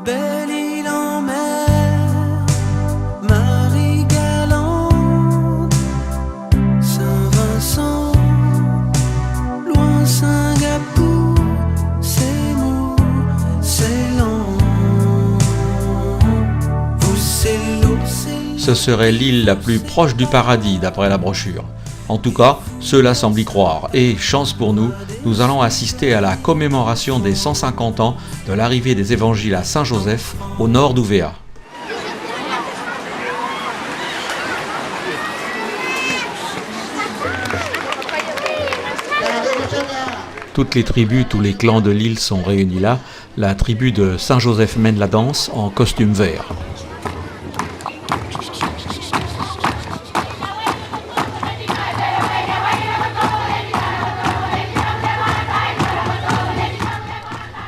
Belle île en mer, Marie-Galante, Saint-Vincent, loin Singapour, c'est mou, c'est lent. Vous c'est l'eau, Ce serait l'île la plus proche du paradis d'après la brochure. En tout cas, cela semble y croire. Et, chance pour nous, nous allons assister à la commémoration des 150 ans de l'arrivée des évangiles à Saint-Joseph, au nord d'Ouvéa. Toutes les tribus, tous les clans de l'île sont réunis là. La tribu de Saint-Joseph mène la danse en costume vert.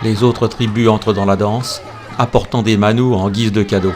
Les autres tribus entrent dans la danse, apportant des manous en guise de cadeaux.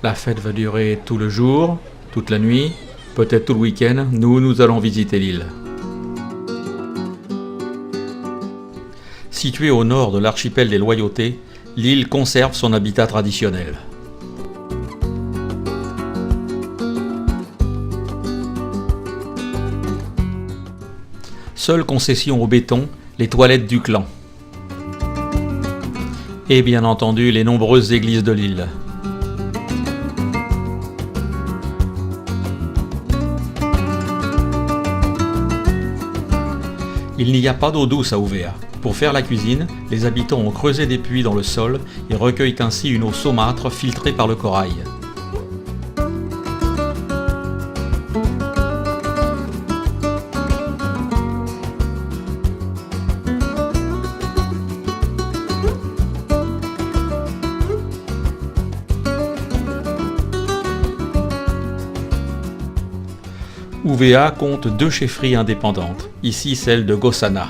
La fête va durer tout le jour, toute la nuit, peut-être tout le week-end. Nous allons visiter l'île. Située au nord de l'archipel des Loyautés, l'île conserve son habitat traditionnel. Seule concession au béton, les toilettes du clan. Et bien entendu, les nombreuses églises de l'île. Il n'y a pas d'eau douce à Ouvéa. Pour faire la cuisine, les habitants ont creusé des puits dans le sol et recueillent ainsi une eau saumâtre filtrée par le corail. Ouvéa compte 2 chefferies indépendantes, ici celle de Gossana.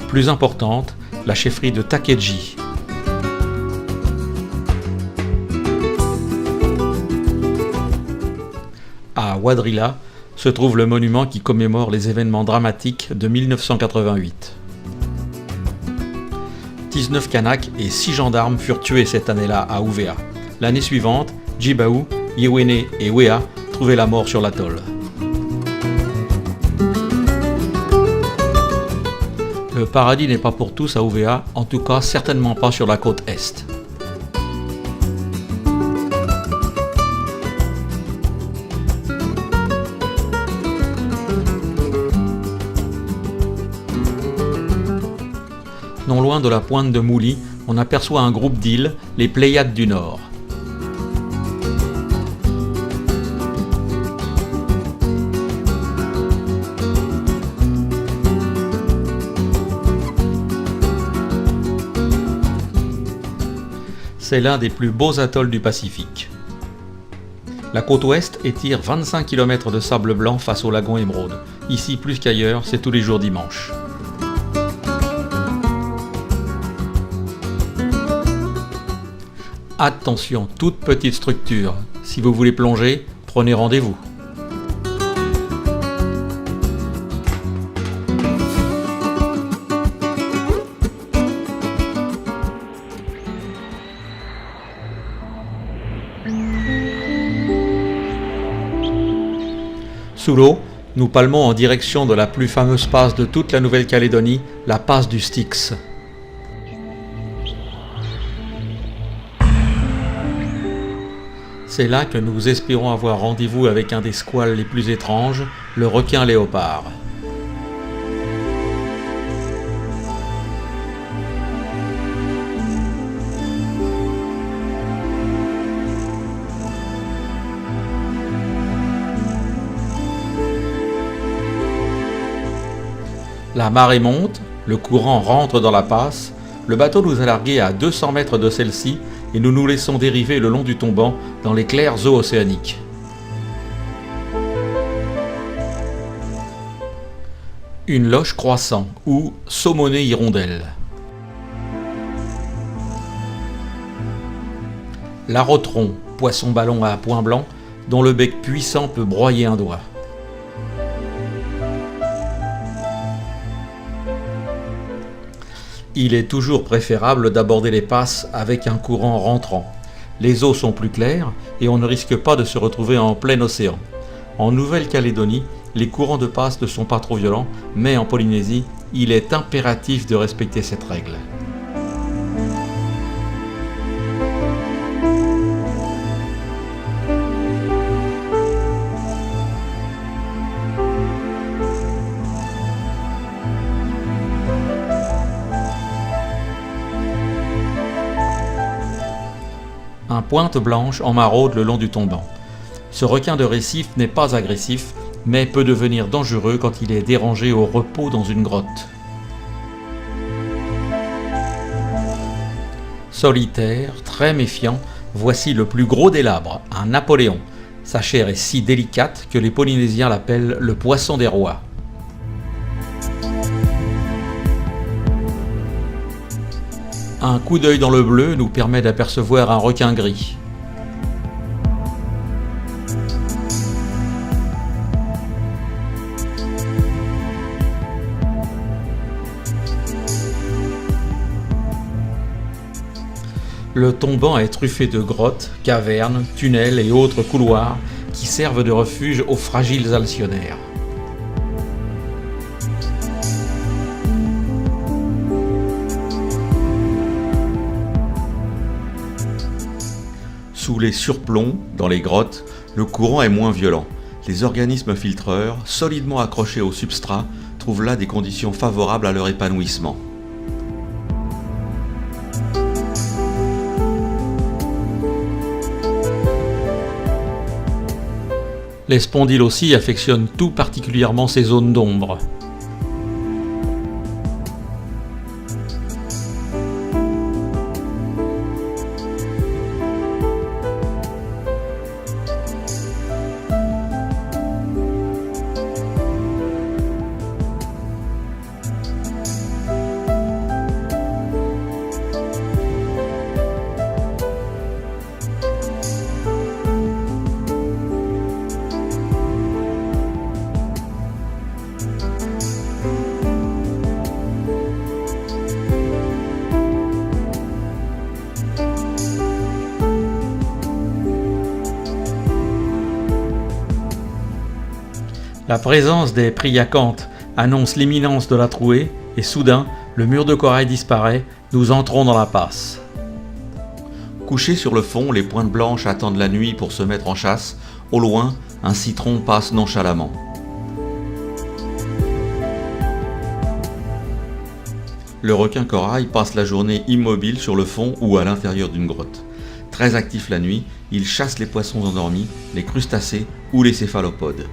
Plus importante, la chefferie de Takedji. À Wadrilla se trouve le monument qui commémore les événements dramatiques de 1988. 19 Kanaks et 6 gendarmes furent tués cette année-là à Ouvéa. L'année suivante, Djibaou, Yewene et Wea trouvaient la mort sur l'atoll. Le paradis n'est pas pour tous à Ouvéa, en tout cas certainement pas sur la côte est. Non loin de la pointe de Mouli, on aperçoit un groupe d'îles, les Pléiades du Nord. C'est l'un des plus beaux atolls du Pacifique. La côte ouest étire 25 km de sable blanc face au lagon Émeraude. Ici, plus qu'ailleurs, c'est tous les jours dimanche. Attention, toute petite structure. Si vous voulez plonger, prenez rendez-vous. Sous l'eau, Nous palmons en direction de la plus fameuse passe de toute la Nouvelle-Calédonie, la passe du Styx. C'est là que nous espérons avoir rendez-vous avec un des squales les plus étranges, le requin léopard. La marée monte, le courant rentre dans la passe, le bateau nous a largués à 200 mètres de celle-ci et nous nous laissons dériver le long du tombant dans les claires eaux océaniques. Une loche croissant ou saumonée hirondelle. L'arotron, poisson ballon à point blanc, dont le bec puissant peut broyer un doigt. Il est toujours préférable d'aborder les passes avec un courant rentrant. Les eaux sont plus claires et on ne risque pas de se retrouver en plein océan. En Nouvelle-Calédonie, les courants de passe ne sont pas trop violents, mais en Polynésie, il est impératif de respecter cette règle. Un pointe blanche en maraude le long du tombant. Ce requin de récif n'est pas agressif, mais peut devenir dangereux quand il est dérangé au repos dans une grotte. Solitaire, très méfiant, voici le plus gros des labres, un Napoléon. Sa chair est si délicate que les Polynésiens l'appellent le poisson des rois. Un coup d'œil dans le bleu nous permet d'apercevoir un requin gris. Le tombant est truffé de grottes, cavernes, tunnels et autres couloirs qui servent de refuge aux fragiles alcyonnaires. Sous les surplombs, dans les grottes, le courant est moins violent. Les organismes filtreurs, solidement accrochés au substrat, trouvent là des conditions favorables à leur épanouissement. Les spondyles aussi affectionnent tout particulièrement ces zones d'ombre. La présence des priacantes annonce l'imminence de la trouée et soudain, le mur de corail disparaît, nous entrons dans la passe. Couchés sur le fond, les pointes blanches attendent la nuit pour se mettre en chasse. Au loin, un citron passe nonchalamment. Le requin corail passe la journée immobile sur le fond ou à l'intérieur d'une grotte. Très actif la nuit, il chasse les poissons endormis, les crustacés ou les céphalopodes.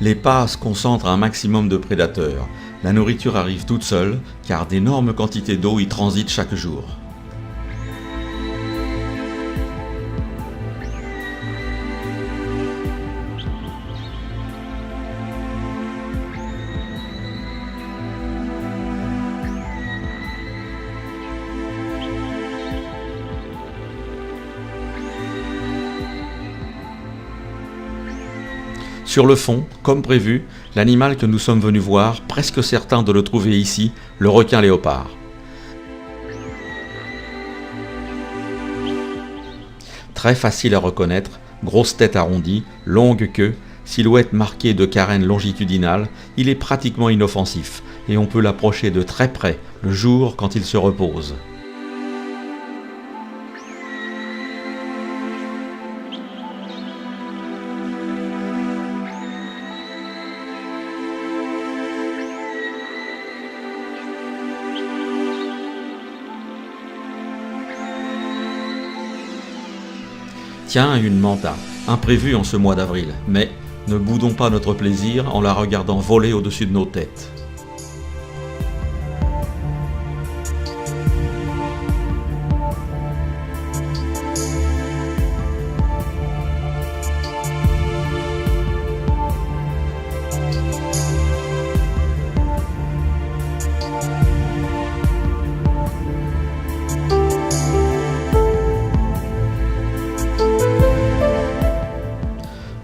Les passes concentrent un maximum de prédateurs. La nourriture arrive toute seule, car d'énormes quantités d'eau y transitent chaque jour. Sur le fond, comme prévu, l'animal que nous sommes venus voir, presque certain de le trouver ici, le requin léopard. Très facile à reconnaître, grosse tête arrondie, longue queue, silhouette marquée de carènes longitudinales, il est pratiquement inoffensif et on peut l'approcher de très près le jour quand il se repose. Tiens, une manta, imprévue en ce mois d'avril, mais ne boudons pas notre plaisir en la regardant voler au-dessus de nos têtes.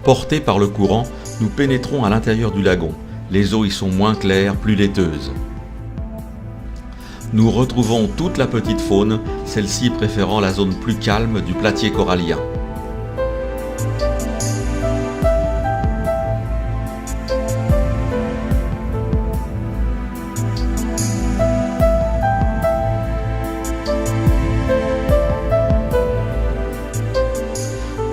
Portés par le courant, nous pénétrons à l'intérieur du lagon. Les eaux y sont moins claires, plus laiteuses. Nous retrouvons toute la petite faune, celle-ci préférant la zone plus calme du platier corallien.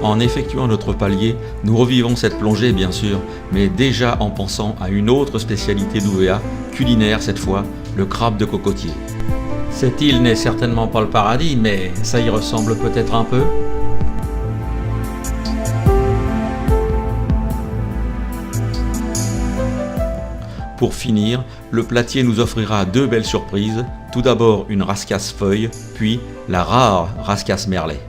En effectuant notre palier, nous revivons cette plongée bien sûr, mais déjà en pensant à une autre spécialité d'Ouvéa, culinaire cette fois, le crabe de cocotier. Cette île n'est certainement pas le paradis, mais ça y ressemble peut-être un peu. Pour finir, le platier nous offrira deux belles surprises, tout d'abord une rascasse feuille, puis la rare rascasse merlet.